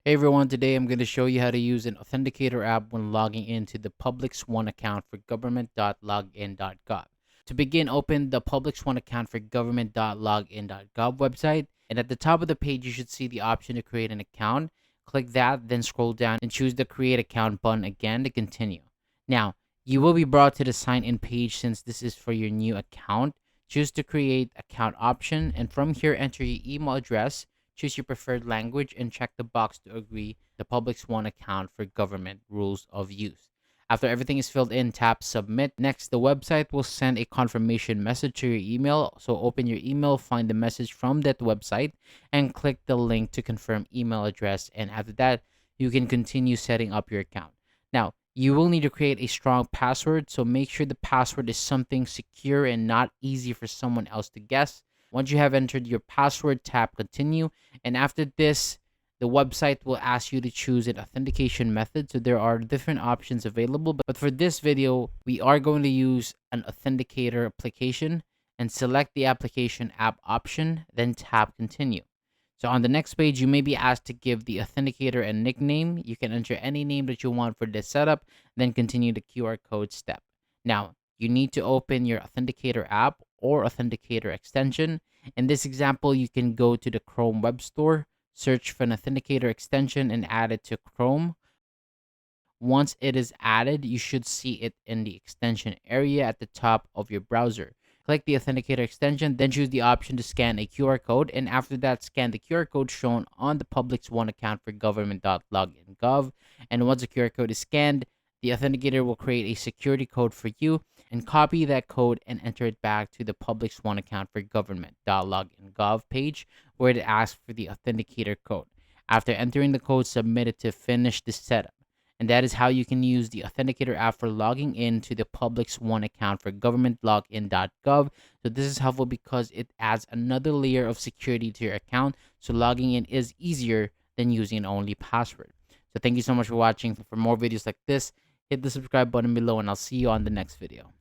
Hey everyone, today I'm going to show you how to use an Authenticator app when logging into the Public Swan account for government.login.gov. To begin, open the Public Swan account for government.login.gov website, and at the top of the page you should see the option to create an account. Click that, then scroll down and choose the Create Account button again to continue. Now, you will be brought to the sign in page since this is for your new account. Choose the Create Account option, and from here enter your email address. Choose your preferred language and check the box to agree the Public Swan account for government rules of use. After everything is filled in, tap submit. Next, the website will send a confirmation message to your email. So open your email, find the message from that website, and click the link to confirm email address. And after that, you can continue setting up your account. Now, you will need to create a strong password. So make sure the password is something secure and not easy for someone else to guess. Once you have entered your password, tap continue. And after this, the website will ask you to choose an authentication method. So there are different options available. But for this video, we are going to use an authenticator application and select the application app option, then tap continue. So on the next page, you may be asked to give the authenticator a nickname. You can enter any name that you want for this setup, then continue the QR code step. Now, you need to open your Authenticator app or Authenticator extension. In this example, you can go to the Chrome Web Store, search for an Authenticator extension, and add it to Chrome. Once it is added, you should see it in the extension area at the top of your browser. Click the Authenticator extension, then choose the option to scan a QR code, and after that, scan the QR code shown on the Public Swan account for government.login.gov. And once the QR code is scanned, the Authenticator will create a security code for you and copy that code and enter it back to the Public Swan account for government.login.gov page where it asks for the Authenticator code. After entering the code, submit it to finish the setup. And that is how you can use the Authenticator app for logging in to the Public Swan account for government.login.gov. So this is helpful because it adds another layer of security to your account. So logging in is easier than using an only password. So thank you so much for watching. For more videos like this, hit the subscribe button below and I'll see you on the next video.